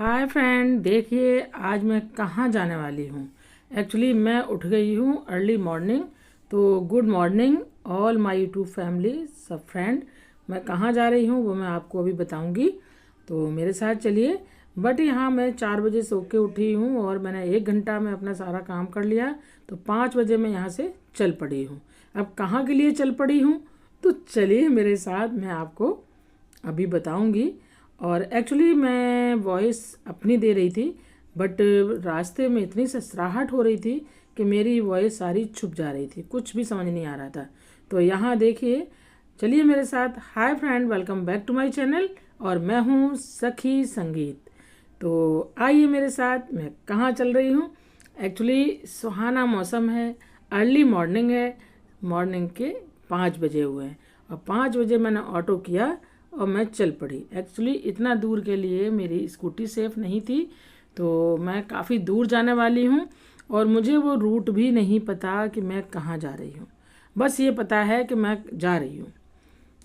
Hi friend, देखिए आज मैं कहाँ जाने वाली हूँ। एक्चुअली मैं उठ गई हूँ अर्ली मॉर्निंग। तो good morning all my YouTube family, सब फ्रेंड। मैं कहाँ जा रही हूँ वो मैं आपको अभी बताऊँगी, तो मेरे साथ चलिए। बट यहाँ मैं 4 बजे सो के उठी हूँ और मैंने 1 घंटा में अपना सारा काम कर लिया। तो 5 बजे मैं यहाँ से चल पड़ी हूँ। अब कहाँ के लिए चल पड़ी हूँ, तो चलिए मेरे साथ, मैं आपको अभी बताऊँगी। और एक्चुअली मैं वॉइस अपनी दे रही थी, बट रास्ते में इतनी ससराहट हो रही थी कि मेरी वॉइस सारी छुप जा रही थी, कुछ भी समझ नहीं आ रहा था। तो यहाँ देखिए, चलिए मेरे साथ। Hi friend, welcome back to my channel और मैं हूँ सखी संगीत। तो आइए मेरे साथ, मैं कहाँ चल रही हूँ। एक्चुअली सुहाना मौसम है, अर्ली मॉर्निंग है, मॉर्निंग के 5 बजे हुए हैं और 5 बजे मैंने ऑटो किया और मैं चल पड़ी। एक्चुअली इतना दूर के लिए मेरी स्कूटी सेफ़ नहीं थी, तो मैं काफ़ी दूर जाने वाली हूँ और मुझे वो रूट भी नहीं पता कि मैं कहाँ जा रही हूँ। बस ये पता है कि मैं जा रही हूँ।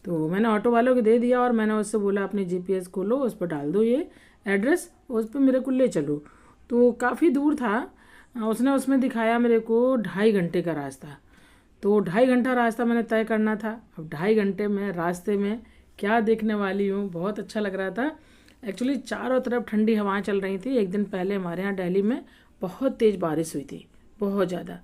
तो मैंने ऑटो वालों को दे दिया और मैंने उससे बोला अपनी जीपीएस खोलो, उस पर डाल दो ये एड्रेस, उस पर मेरे को ले चलो। तो काफ़ी दूर था, उसने उसमें दिखाया मेरे को 2.5 घंटे का रास्ता। तो 2.5 घंटा रास्ता मैंने तय करना था। अब 2.5 घंटे में रास्ते में क्या देखने वाली हूँ, बहुत अच्छा लग रहा था। एक्चुअली चारों तरफ ठंडी हवाएं चल रही थी। एक दिन पहले हमारे यहाँ दिल्ली में बहुत तेज़ बारिश हुई थी, बहुत ज़्यादा।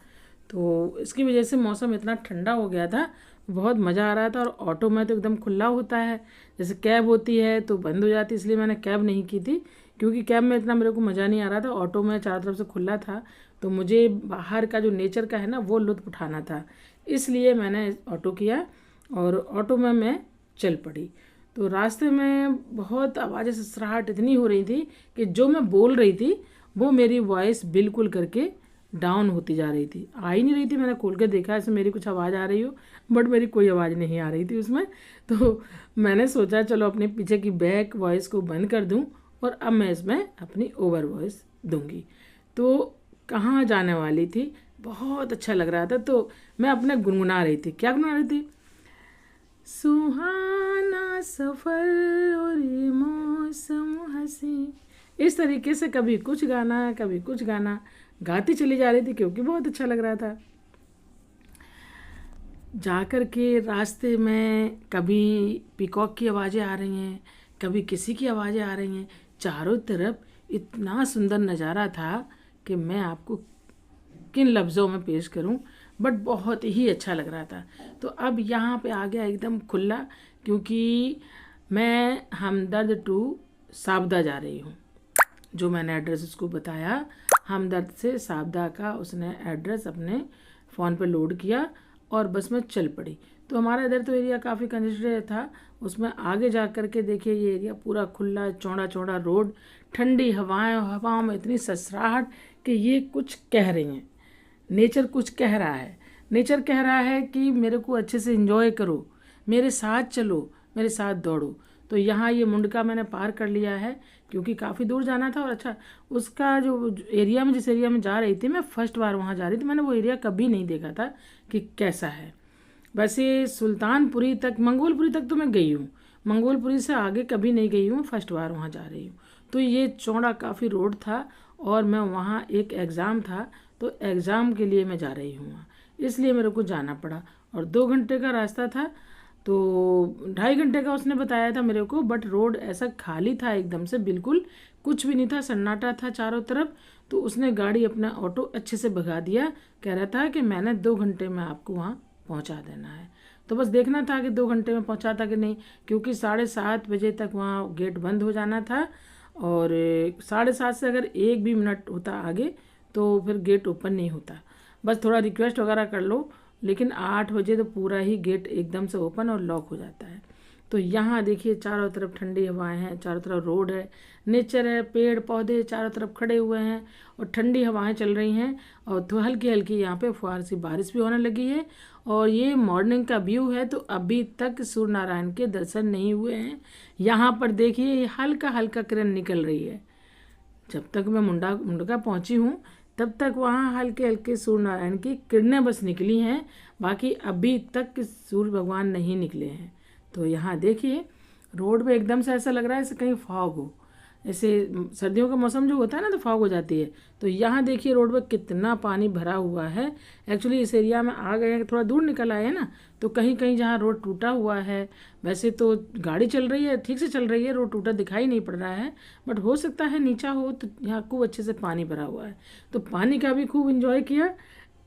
तो इसकी वजह से मौसम इतना ठंडा हो गया था, बहुत मज़ा आ रहा था। और ऑटो में तो एकदम खुला होता है, जैसे कैब होती है तो बंद हो जाती, इसलिए मैंने कैब नहीं की थी, क्योंकि कैब में इतना मेरे को मज़ा नहीं आ रहा था। ऑटो में चारों तरफ से खुला था, तो मुझे बाहर का जो नेचर का है ना, वो लुत्फ़ उठाना था, इसलिए मैंने ऑटो किया और ऑटो में मैं चल पड़ी। तो रास्ते में बहुत आवाज़ें, ससराहट इतनी हो रही थी कि जो मैं बोल रही थी वो मेरी वॉइस बिल्कुल करके डाउन होती जा रही थी, आ ही नहीं रही थी। मैंने खोल के देखा ऐसे मेरी कुछ आवाज़ आ रही हो, बट मेरी कोई आवाज़ नहीं आ रही थी उसमें। तो मैंने सोचा चलो अपने पीछे की बैक वॉइस को बंद कर दूं और अब मैं इसमें अपनी ओवर वॉइस दूंगी। तो कहाँ जाने वाली थी, बहुत अच्छा लग रहा था, तो मैं अपने गुनगुना रही थी। क्या गुनगुना रही थी? सुहाना सफ़र और ये मौसम हंसी, इस तरीके से कभी कुछ गाना कभी कुछ गाना गाती चली जा रही थी, क्योंकि बहुत अच्छा लग रहा था। जाकर के रास्ते में कभी पीकॉक की आवाज़ें आ रही हैं, कभी किसी की आवाज़ें आ रही हैं। चारों तरफ इतना सुंदर नज़ारा था कि मैं आपको किन लफ्ज़ों में पेश करूं, बट बहुत ही अच्छा लग रहा था। तो अब यहाँ पे आ गया एकदम खुला, क्योंकि मैं हमदर्द टू साबदा जा रही हूँ। जो मैंने एड्रेस उसको बताया, हमदर्द से साबदा का उसने एड्रेस अपने फ़ोन पे लोड किया और बस में चल पड़ी। तो हमारा इधर तो एरिया काफ़ी कंजेस्टेड था, उसमें आगे जा कर के देखिए ये एरिया पूरा खुला, चौड़ा चौड़ा रोड, ठंडी हवाओं में इतनी ससराहट कि ये कुछ कह रही हैं। नेचर कुछ कह रहा है, नेचर कह रहा है कि मेरे को अच्छे से एंजॉय करो, मेरे साथ चलो, मेरे साथ दौड़ो। तो यहाँ ये मुंडका मैंने पार कर लिया है, क्योंकि काफ़ी दूर जाना था। और अच्छा, उसका जो एरिया में, जिस एरिया में जा रही थी, मैं फर्स्ट बार वहाँ जा रही थी, मैंने वो एरिया कभी नहीं देखा था कि कैसा है। वैसे सुल्तानपुरी तक, मंगोलपुरी तक तो मैं गई हूँ, मंगोलपुरी से आगे कभी नहीं गई हूँ, फर्स्ट बार वहाँ जा रही हूँ। तो ये चौड़ा काफ़ी रोड था और मैं वहाँ, एक एग्ज़ाम था, तो एग्ज़ाम के लिए मैं जा रही हूँ वहाँ, इसलिए मेरे को जाना पड़ा। और 2 घंटे का रास्ता था, तो 2.5 घंटे का उसने बताया था मेरे को, बट रोड ऐसा खाली था एकदम से, बिल्कुल कुछ भी नहीं था, सन्नाटा था चारों तरफ। तो उसने गाड़ी, अपना ऑटो अच्छे से भगा दिया, कह रहा था कि मैंने 2 घंटे में आपको वहाँ पहुँचा देना है। तो बस देखना था कि 2 घंटे में पहुँचाता कि नहीं, क्योंकि 7:30 बजे तक वहाँ गेट बंद हो जाना था और 7:30 से अगर 1 भी मिनट होता आगे तो फिर गेट ओपन नहीं होता। बस थोड़ा रिक्वेस्ट वगैरह कर लो, लेकिन 8 बजे तो पूरा ही गेट एकदम से ओपन और लॉक हो जाता है। तो यहाँ देखिए चारों तरफ ठंडी हवाएं हैं, चारों तरफ रोड है, नेचर है, पेड़ पौधे चारों तरफ खड़े हुए हैं और ठंडी हवाएं चल रही हैं। और तो हल्की हल्की यहाँ पे फुहार सी बारिश भी होने लगी है। और ये मॉर्निंग का व्यू है, तो अभी तक सूर्य नारायण के दर्शन नहीं हुए हैं। यहाँ पर देखिए हल्का हल्का किरण निकल रही है। जब तक मैं मुंडका पहुँची हूँ तब तक वहाँ हल्के हल्के सूर्य नारायण की किरणें बस निकली हैं, बाकी अभी तक सूर्य भगवान नहीं निकले हैं। तो यहाँ देखिए रोड पे एकदम से ऐसा लग रहा है जैसे कहीं फॉग हो, ऐसे सर्दियों का मौसम जो होता है ना तो फॉग हो जाती है। तो यहाँ देखिए रोड पे कितना पानी भरा हुआ है। एक्चुअली इस एरिया में आ गए हैं, थोड़ा दूर निकल आए हैं ना, तो कहीं कहीं जहाँ रोड टूटा हुआ है, वैसे तो गाड़ी चल रही है, ठीक से चल रही है, रोड टूटा दिखाई नहीं पड़ रहा है, बट हो सकता है नीचा हो, तो यहाँ खूब अच्छे से पानी भरा हुआ है। तो पानी का भी खूब इंजॉय किया,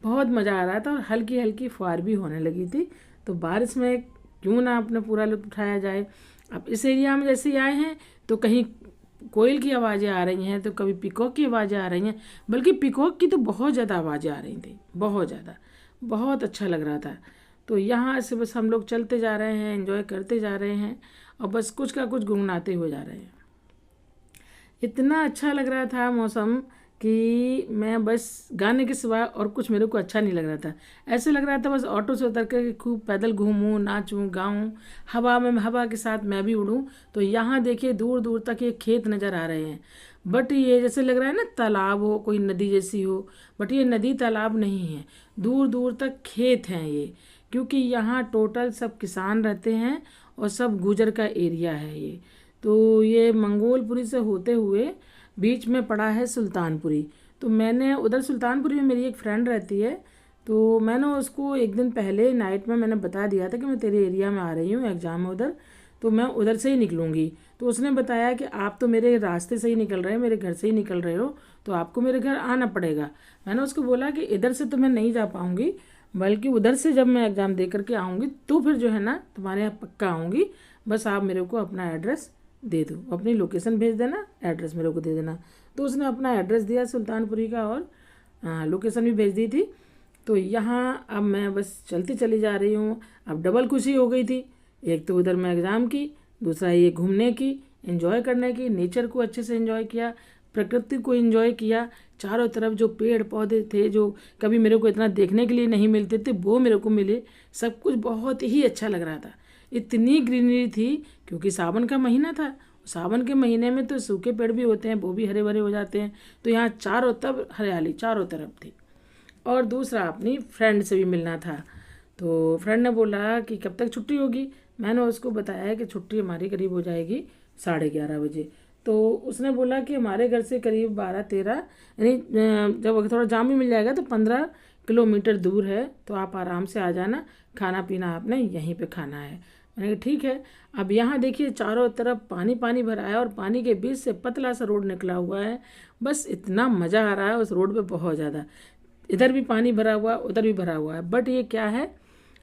बहुत मज़ा आ रहा था और हल्की हल्की फुहार भी होने लगी थी। तो बारिश में क्यों ना अपने पूरा लुत्फ उठाया जाए। अब इस एरिया में जैसे ही आए हैं तो कहीं कोयल की आवाज़ें आ रही हैं, तो कभी पिकॉक की आवाज़ें आ रही हैं, बल्कि पिकॉक की तो बहुत ज़्यादा आवाज़ें आ रही थी, बहुत ज़्यादा, बहुत अच्छा लग रहा था। तो यहाँ से बस हम लोग चलते जा रहे हैं, एंजॉय करते जा रहे हैं और बस कुछ का कुछ गुनगुनाते हुए जा रहे हैं। इतना अच्छा लग रहा था मौसम कि मैं बस गाने के सिवा और कुछ मेरे को अच्छा नहीं लग रहा था। ऐसे लग रहा था बस ऑटो से उतर कर खूब पैदल घूमूं, नाचूं, गाऊं, हवा में हवा के साथ मैं भी उड़ूं। तो यहाँ देखिए दूर दूर तक ये खेत नज़र आ रहे हैं, बट ये जैसे लग रहा है ना तालाब हो, कोई नदी जैसी हो, बट ये नदी तालाब नहीं है, दूर दूर तक खेत हैं ये। क्योंकि यहाँ टोटल सब किसान रहते हैं और सब गुजर का एरिया है ये। तो ये मंगोलपुरी से होते हुए बीच में पड़ा है सुल्तानपुरी। तो मैंने उधर सुल्तानपुरी में मेरी एक फ्रेंड रहती है, तो मैंने उसको एक दिन पहले नाइट में मैंने बता दिया था कि मैं तेरे एरिया में आ रही हूँ, एग्ज़ाम है उधर, तो मैं उधर से ही निकलूँगी। तो उसने बताया कि आप तो मेरे रास्ते से ही निकल रहे हैं, मेरे घर से ही निकल रहे हो, तो आपको मेरे घर आना पड़ेगा। मैंने उसको बोला कि इधर से तो मैं नहीं जा पाऊँगी, बल्कि उधर से जब मैं एग्ज़ाम दे करके आऊँगी तो फिर जो है ना तुम्हारे यहाँ पक्का आऊँगी, बस आप मेरे को अपना एड्रेस दे दो, अपनी लोकेशन भेज देना, एड्रेस मेरे को दे देना। तो उसने अपना एड्रेस दिया सुल्तानपुरी का और लोकेशन भी भेज दी थी। तो यहाँ अब मैं बस चलती चली जा रही हूँ। अब डबल खुशी हो गई थी, एक तो उधर मैं एग्ज़ाम की, दूसरा ये घूमने की, एंजॉय करने की, नेचर को अच्छे से एंजॉय किया, प्रकृति को एंजॉय किया। चारों तरफ जो पेड़ पौधे थे जो कभी मेरे को इतना देखने के लिए नहीं मिलते थे वो मेरे को मिले, सब कुछ बहुत ही अच्छा लग रहा था। इतनी ग्रीनरी थी क्योंकि सावन का महीना था, सावन के महीने में तो सूखे पेड़ भी होते हैं, वो भी हरे भरे हो जाते हैं। तो यहाँ चारों तरफ हरियाली चारों तरफ थी। और दूसरा अपनी फ्रेंड से भी मिलना था। तो फ्रेंड ने बोला कि कब तक छुट्टी होगी। मैंने उसको बताया कि छुट्टी हमारी करीब हो जाएगी 11:30 बजे। तो उसने बोला कि हमारे घर से करीब 12-13, यानी जब थोड़ा जाम भी मिल जाएगा तो 15 किलोमीटर दूर है, तो आप आराम से आ जाना, खाना पीना आपने यहीं पे खाना है। मैंने कहा ठीक है। अब यहाँ देखिए चारों तरफ पानी पानी भरा है और पानी के बीच से पतला सा रोड निकला हुआ है। बस इतना मज़ा आ रहा है उस रोड पे बहुत ज़्यादा, इधर भी पानी भरा हुआ उधर भी भरा हुआ है, बट ये क्या है,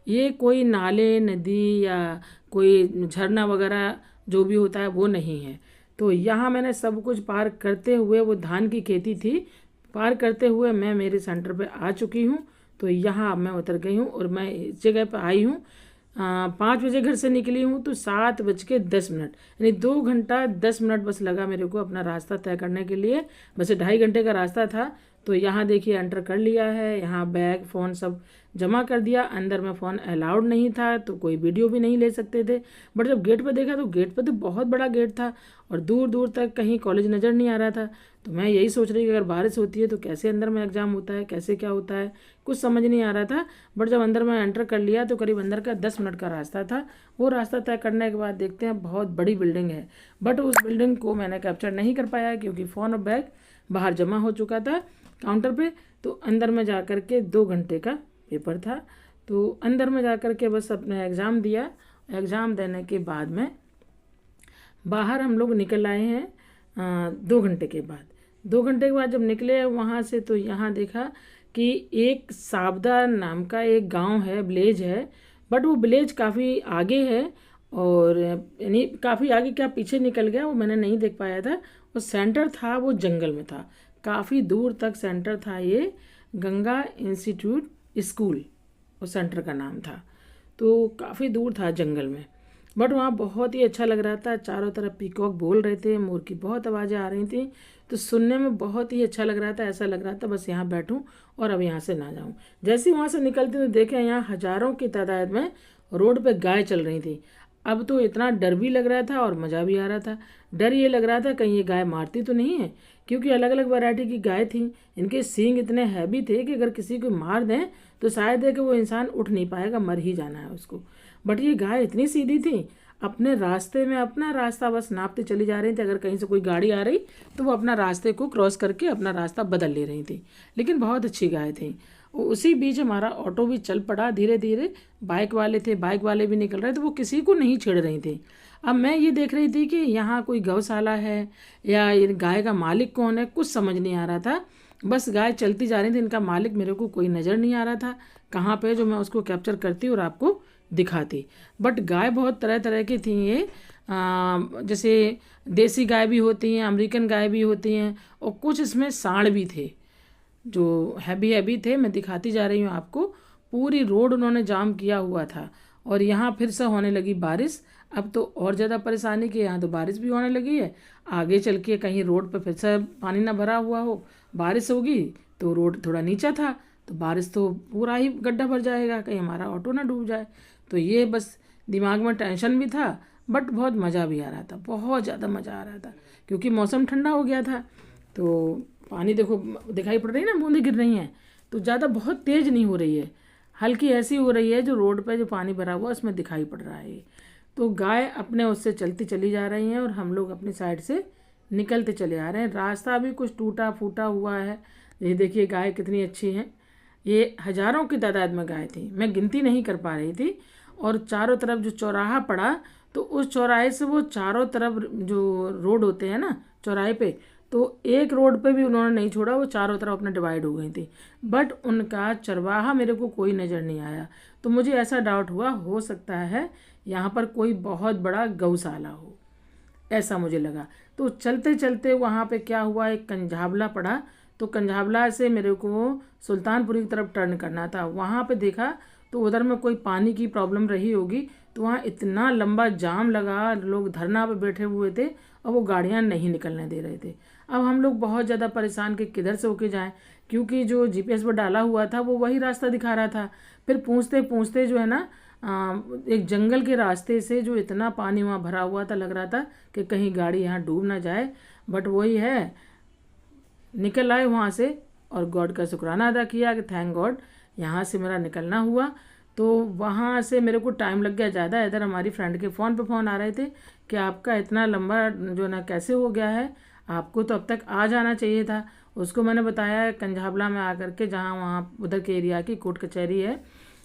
ये कोई नाले नदी या कोई झरना वगैरह जो भी होता है वो नहीं है। तो यहाँ मैंने सब कुछ पार करते हुए, वो धान की खेती थी, पार करते हुए मैं मेरे सेंटर पे आ चुकी हूँ। तो यहाँ मैं उतर गई हूँ और मैं इस जगह पे आई हूँ। 5 बजे घर से निकली हूँ तो 7:10, यानी 2 घंटा 10 मिनट बस लगा मेरे को अपना रास्ता तय करने के लिए। बस 2.5 घंटे का रास्ता था। तो यहाँ देखिए एंटर कर लिया है, यहाँ बैग फ़ोन सब जमा कर दिया। अंदर में फ़ोन अलाउड नहीं था तो कोई वीडियो भी नहीं ले सकते थे, बट जब गेट पर देखा तो गेट पर तो बहुत बड़ा गेट था और दूर दूर तक कहीं कॉलेज नज़र नहीं आ रहा था। तो मैं यही सोच रही कि अगर बारिश होती है तो कैसे अंदर में एग्ज़ाम होता है, कैसे क्या होता है, कुछ समझ नहीं आ रहा था। बट जब अंदर में एंटर कर लिया तो करीब अंदर का 10 मिनट का रास्ता था। वो रास्ता तय करने के बाद देखते हैं बहुत बड़ी बिल्डिंग है, बट उस बिल्डिंग को मैंने कैप्चर नहीं कर पाया क्योंकि फ़ोन और बैग बाहर जमा हो चुका था काउंटर पे। तो अंदर में जा कर के 2 घंटे का पेपर था, तो अंदर में जा कर के बस अपने एग्ज़ाम दिया। एग्ज़ाम देने के बाद में बाहर हम लोग निकल आए हैं 2 घंटे के बाद। 2 घंटे के बाद जब निकले वहाँ से तो यहाँ देखा कि एक साबदा नाम का एक गांव है, विलेज है, बट वो विलेज काफ़ी आगे है और यानी काफ़ी आगे क्या पीछे निकल गया वो मैंने नहीं देख पाया था। वो सेंटर था वो जंगल में था, काफ़ी दूर तक सेंटर था। ये गंगा इंस्टीट्यूट स्कूल वो सेंटर का नाम था, तो काफ़ी दूर था जंगल में, बट वहाँ बहुत ही अच्छा लग रहा था। चारों तरफ पीकॉक बोल रहे थे, मोर की बहुत आवाज़ें आ रही थी, तो सुनने में बहुत ही अच्छा लग रहा था। ऐसा लग रहा था बस यहाँ बैठूं और अब यहाँ से ना जाऊं। जैसे ही वहाँ से निकलते तो देखें यहाँ हज़ारों की तादाद में रोड पे गाय चल रही थी। अब तो इतना डर भी लग रहा था और मज़ा भी आ रहा था। डर ये लग रहा था कहीं ये गाय मारती तो नहीं है, क्योंकि अलग अलग वैरायटी की गाय थी। इनके सींग इतने हैवी थे कि अगर किसी को मार दें तो शायद है कि वो इंसान उठ नहीं पाएगा, मर ही जाना है उसको। बट ये गाय इतनी सीधी थी। अपने रास्ते में अपना रास्ता बस नापते चली जा रही थी। अगर कहीं से कोई गाड़ी आ रही तो वो अपना रास्ते को क्रॉस करके अपना रास्ता बदल ले रही थी, लेकिन बहुत अच्छी गाय थी। उसी बीच हमारा ऑटो भी चल पड़ा धीरे धीरे। बाइक वाले थे, बाइक वाले भी निकल रहे थे, वो किसी को नहीं छेड़ रही थी। अब मैं ये देख रही थी कि यहाँ कोई गौशाला है या ये गाय का मालिक कौन है, कुछ समझ नहीं आ रहा था। बस गाय चलती जा रही थी, इनका मालिक मेरे को कोई नज़र नहीं आ रहा था कहाँ पे, जो मैं उसको कैप्चर करती और आपको दिखाती। बट गाय बहुत तरह तरह की थी ये, जैसे देसी गाय भी होती हैं, अमेरिकन गाय भी होती हैं, और कुछ इसमें सांड भी थे जो हैवी हैवी थे। मैं दिखाती जा रही हूँ आपको। पूरी रोड उन्होंने जाम किया हुआ था। और यहाँ फिर से होने लगी बारिश। अब तो और ज़्यादा परेशानी की, यहाँ तो बारिश भी होने लगी है। आगे चल के कहीं रोड पर फिर से पानी ना भरा हुआ हो, बारिश होगी तो रोड थोड़ा नीचा था तो बारिश तो पूरा ही गड्ढा भर जाएगा, कहीं हमारा ऑटो ना डूब जाए। तो ये बस दिमाग में टेंशन भी था, बट बहुत मज़ा भी आ रहा था, बहुत ज़्यादा मज़ा आ रहा था क्योंकि मौसम ठंडा हो गया था। तो पानी देखो दिखाई पड़ रही है ना, बूंदें गिर रही हैं। तो ज़्यादा बहुत तेज़ नहीं हो रही है, हल्की ऐसी हो रही है जो रोड पे जो पानी भरा हुआ उसमें दिखाई पड़ रहा है। तो गाय अपने उससे चलती चली जा रही हैं और हम लोग अपनी साइड से निकलते चले आ रहे हैं। रास्ता भी कुछ टूटा फूटा हुआ है। ये देखिए गाय कितनी अच्छी हैं। ये हज़ारों की तादाद में गाय थी, मैं गिनती नहीं कर पा रही थी। और चारों तरफ जो चौराहा पड़ा तो उस चौराहे से वो चारों तरफ जो रोड होते हैं ना चौराहे पे, तो एक रोड पे भी उन्होंने नहीं छोड़ा, वो चारों तरफ अपना डिवाइड हो गई थी। बट उनका चरवाहा मेरे को कोई नज़र नहीं आया। तो मुझे ऐसा डाउट हुआ, हो सकता है यहाँ पर कोई बहुत बड़ा गौशाला हो, ऐसा मुझे लगा। तो चलते चलते वहाँ पे क्या हुआ, एक कंझावला पड़ा। तो कंझावला से मेरे को सुल्तानपुरी की तरफ टर्न करना था। वहाँ पे देखा तो उधर में कोई पानी की प्रॉब्लम रही होगी, तो वहाँ इतना लंबा जाम लगा, लोग धरना पे बैठे हुए थे और वो गाड़ियाँ नहीं निकलने दे रहे थे। अब हम लोग बहुत ज़्यादा परेशान कि किधर से होके जाएं, क्योंकि जो जीपीएस पर डाला हुआ था वो वही रास्ता दिखा रहा था। फिर पूछते पूछते जो है ना, एक जंगल के रास्ते से जो इतना पानी वहाँ भरा हुआ था, लग रहा था कि कहीं गाड़ी यहाँ डूब ना जाए। बट वही है, निकल आए वहाँ से और गॉड का शुक्राना अदा किया कि थैंक गॉड यहाँ से मेरा निकलना हुआ। तो वहाँ से मेरे को टाइम लग गया ज़्यादा। इधर हमारी फ्रेंड के फ़ोन पे फ़ोन आ रहे थे कि आपका इतना लंबा जो ना कैसे हो गया है, आपको तो अब तक आ जाना चाहिए था। उसको मैंने बताया कंझावला में आकर के, जहाँ वहाँ उधर के एरिया की कोर्ट कचहरी है,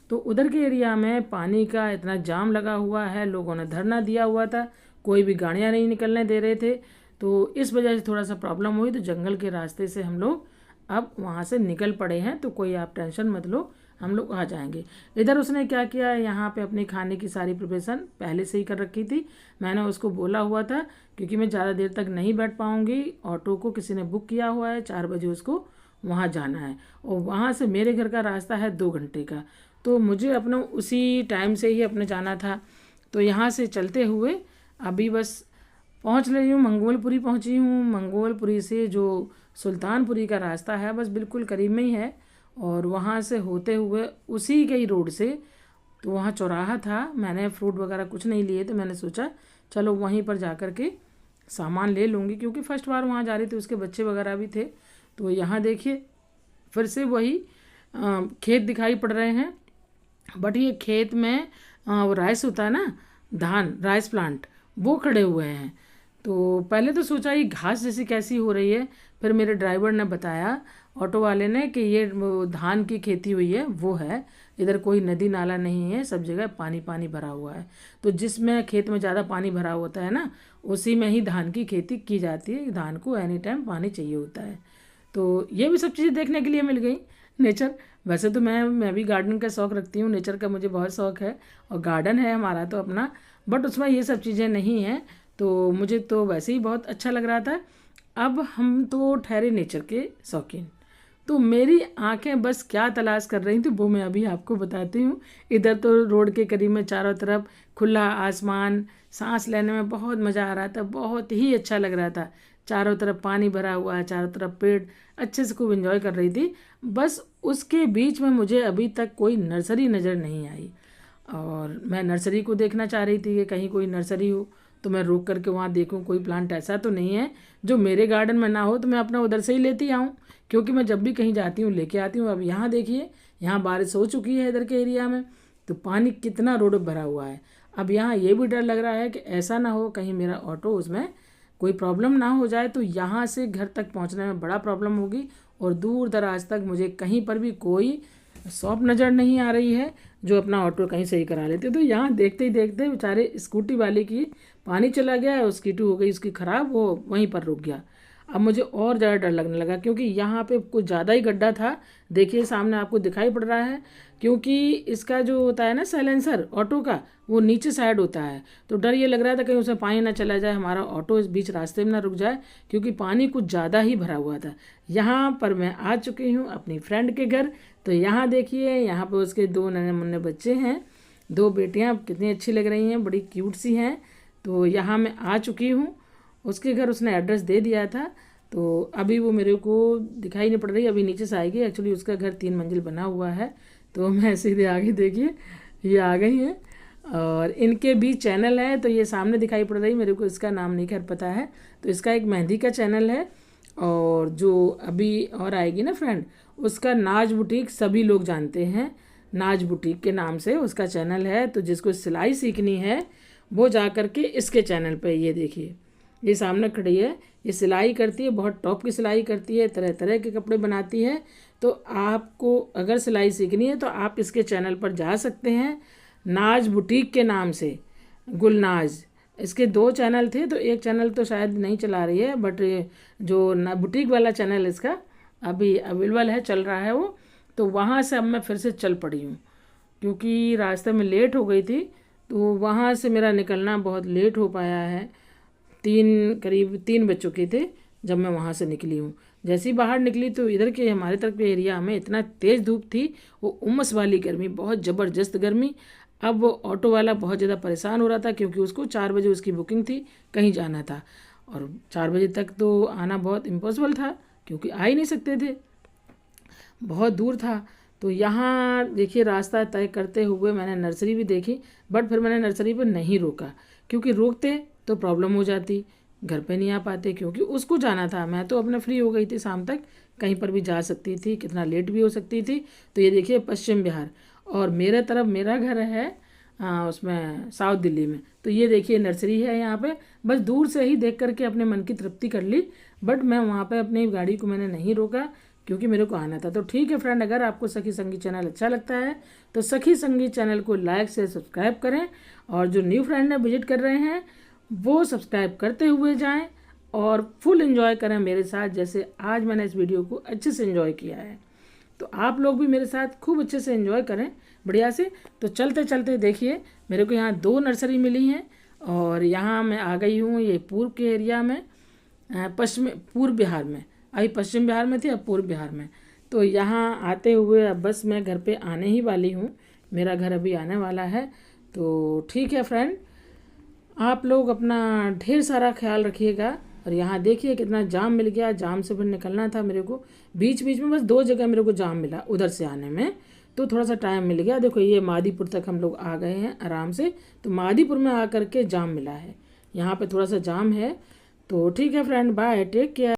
तो उधर के एरिया में पानी का इतना जाम लगा हुआ है, लोगों ने धरना दिया हुआ था, कोई भी गाड़ियाँ नहीं निकलने दे रहे थे। तो इस वजह से थोड़ा सा प्रॉब्लम हुई। तो जंगल के रास्ते से हम लोग अब वहाँ से निकल पड़े हैं। तो कोई आप टेंशन मत लो, हम लोग आ जाएंगे। इधर उसने क्या किया, यहाँ पे अपनी खाने की सारी प्रिपरेशन पहले से ही कर रखी थी। मैंने उसको बोला हुआ था क्योंकि मैं ज़्यादा देर तक नहीं बैठ पाऊँगी, ऑटो को किसी ने बुक किया हुआ है, 4 बजे उसको वहाँ जाना है और वहाँ से मेरे घर का रास्ता है 2 घंटे का। तो मुझे अपना उसी टाइम से ही अपने जाना था। तो यहाँ से चलते हुए अभी बस पहुँच रही हूँ, मंगोलपुरी पहुँची हूँ। मंगोलपुरी से जो सुल्तानपुरी का रास्ता है बस बिल्कुल करीब में ही है। और वहाँ से होते हुए उसी के ही रोड से, तो वहाँ चौराहा था, मैंने फ्रूट वगैरह कुछ नहीं लिए, तो मैंने सोचा चलो वहीं पर जा कर के सामान ले लूँगी, क्योंकि फर्स्ट बार वहाँ जा रही थी, उसके बच्चे वगैरह भी थे। तो यहाँ देखिए फिर से वही खेत दिखाई पड़ रहे हैं। बट ये खेत में वो राइस होता है ना, धान, राइस प्लांट, वो खड़े हुए हैं। तो पहले तो सोचा ये घास जैसी कैसी हो रही है, फिर मेरे ड्राइवर ने बताया, ऑटो वाले ने, कि ये धान की खेती हुई है, वो है। इधर कोई नदी नाला नहीं है, सब जगह पानी पानी भरा हुआ है। तो जिसमें खेत में ज़्यादा पानी भरा होता है ना, उसी में ही धान की खेती की जाती है। धान को एनी टाइम पानी चाहिए होता है। तो ये भी सब चीज़ें देखने के लिए मिल गई। नेचर, वैसे तो मैं भी गार्डन का शौक़ रखती हूँ, नेचर का मुझे बहुत शौक़ है और गार्डन है हमारा तो अपना, बट उसमें ये सब चीज़ें नहीं हैं। तो मुझे तो वैसे ही बहुत अच्छा लग रहा था। अब हम तो ठहरे नेचर के शौकीन, तो मेरी आंखें बस क्या तलाश कर रही थी वो मैं अभी आपको बताती हूँ। इधर तो रोड के करीब में चारों तरफ खुला आसमान, सांस लेने में बहुत मज़ा आ रहा था, बहुत ही अच्छा लग रहा था। चारों तरफ पानी भरा हुआ है, चारों तरफ पेड़, अच्छे से खूब एंजॉय कर रही थी। बस उसके बीच में मुझे अभी तक कोई नर्सरी नज़र नहीं आई और मैं नर्सरी को देखना चाह रही थी कि कहीं कोई नर्सरी हो तो मैं रुक करके वहाँ देखूँ कोई प्लांट ऐसा तो नहीं है जो मेरे गार्डन में ना हो, तो मैं अपना उधर से ही लेती आऊँ, क्योंकि मैं जब भी कहीं जाती हूँ लेके आती हूँ। अब यहाँ देखिए, यहाँ बारिश हो चुकी है इधर के एरिया में, तो पानी कितना रोड पर भरा हुआ है। अब यहाँ ये भी डर लग रहा है कि ऐसा ना हो कहीं मेरा ऑटो उसमें कोई प्रॉब्लम ना हो जाए, तो यहाँ से घर तक पहुँचने में बड़ा प्रॉब्लम होगी और दूर दराज तक मुझे कहीं पर भी कोई शॉप नज़र नहीं आ रही है जो अपना ऑटो कहीं सही करा लेते। तो यहाँ देखते ही देखते बेचारे स्कूटी वाले की पानी चला गया, और स्कूटी हो गई उसकी ख़राब, वो वहीं पर रुक गया। अब मुझे और ज़्यादा डर लगने लगा क्योंकि यहाँ पे कुछ ज़्यादा ही गड्ढा था। देखिए सामने आपको दिखाई पड़ रहा है, क्योंकि इसका जो होता है ना साइलेंसर ऑटो का, वो नीचे साइड होता है। तो डर ये लग रहा था कहीं उसमें पानी ना चला जाए, हमारा ऑटो इस बीच रास्ते में ना रुक जाए, क्योंकि पानी कुछ ज़्यादा ही भरा हुआ था। यहाँ पर मैं आ चुकी हूँ अपनी फ्रेंड के घर। तो यहाँ देखिए, यहाँ पर उसके 2 नन्हे मुन्ने बच्चे हैं, 2 बेटियाँ कितनी अच्छी लग रही हैं, बड़ी क्यूट सी हैं। तो यहाँ मैं आ चुकी हूँ उसके घर। उसने एड्रेस दे दिया था, तो अभी वो मेरे को दिखाई नहीं पड़ रही, अभी नीचे से आएगी। एक्चुअली उसका घर 3 मंजिल बना हुआ है। तो मैं सीधे आगे, देखिए ये आ गई हैं, और इनके भी चैनल है। तो ये सामने दिखाई पड़ रही, मेरे को इसका नाम नहीं खैर पता है। तो इसका एक मेहंदी का चैनल है, और जो अभी और आएगी ना फ्रेंड, उसका नाज बुटीक सभी लोग जानते हैं, नाज बुटीक के नाम से उसका चैनल है। तो जिसको सिलाई सीखनी है वो जा कर के इसके चैनल पे, ये देखिए ये सामने खड़ी है, ये सिलाई करती है, बहुत टॉप की सिलाई करती है, तरह तरह के कपड़े बनाती है। तो आपको अगर सिलाई सीखनी है तो आप इसके चैनल पर जा सकते हैं, नाज बुटीक के नाम से, गुलनाज। इसके 2 चैनल थे, तो एक चैनल तो शायद नहीं चला रही है, बट जो बुटीक वाला चैनल इसका अभी अवेलेबल है, चल रहा है वो। तो वहाँ से अब मैं फिर से चल पड़ी हूँ, क्योंकि रास्ते में लेट हो गई थी, तो वहाँ से मेरा निकलना बहुत लेट हो पाया है। करीब 3 बज चुके थे जब मैं वहाँ से निकली हूँ। जैसे ही बाहर निकली तो इधर के हमारे तरफ के एरिया में इतना तेज़ धूप थी, वो उमस वाली गर्मी, बहुत ज़बरदस्त गर्मी। अब वो ऑटो वाला बहुत ज़्यादा परेशान हो रहा था, क्योंकि उसको 4 बजे उसकी बुकिंग थी, कहीं जाना था, और 4 बजे तक तो आना बहुत इम्पॉसिबल था, क्योंकि आ ही नहीं सकते थे, बहुत दूर था। तो यहाँ देखिए रास्ता तय करते हुए मैंने नर्सरी भी देखी, बट फिर मैंने नर्सरी पर नहीं रोका, क्योंकि रोकते तो प्रॉब्लम हो जाती, घर पे नहीं आ पाते, क्योंकि उसको जाना था। मैं तो अपने फ्री हो गई थी, शाम तक कहीं पर भी जा सकती थी, कितना लेट भी हो सकती थी। तो ये देखिए पश्चिम बिहार, और मेरे तरफ मेरा घर है उसमें साउथ दिल्ली में। तो ये देखिए नर्सरी है यहाँ पे, बस दूर से ही देख करके अपने मन की तृप्ति कर ली, बट मैं वहाँ पे अपनी गाड़ी को मैंने नहीं रोका, क्योंकि मेरे को आना था। तो ठीक है फ्रेंड, अगर आपको सखी संगीत चैनल अच्छा लगता है तो सखी संगीत चैनल को लाइक से सब्सक्राइब करें, और जो न्यू फ्रेंड ने विजिट कर रहे हैं वो सब्सक्राइब करते हुए जाएं, और फुल एंजॉय करें मेरे साथ, जैसे आज मैंने इस वीडियो को अच्छे से एंजॉय किया है। तो आप लोग भी मेरे साथ खूब अच्छे से एंजॉय करें, बढ़िया से। तो चलते चलते देखिए मेरे को यहाँ 2 नर्सरी मिली हैं, और यहाँ मैं आ गई हूँ ये पूर्व के एरिया में, पूर्व बिहार में। अभी पश्चिम बिहार में थी, अब पूर्व बिहार में। तो यहाँ आते हुए अब बस मैं घर पे आने ही वाली हूँ, मेरा घर अभी आने वाला है। तो ठीक है फ्रेंड, आप लोग अपना ढेर सारा ख्याल रखिएगा। और यहाँ देखिए कितना जाम मिल गया, जाम से फिर निकलना था मेरे को, बीच बीच में बस 2 जगह मेरे को जाम मिला उधर से आने में, तो थोड़ा सा टाइम मिल गया। देखो ये मादीपुर तक हम लोग आ गए हैं आराम से। तो मादीपुर में आकर के जाम मिला है, यहाँ पे थोड़ा सा जाम है। तो ठीक है फ्रेंड, बाय, टेक केयर।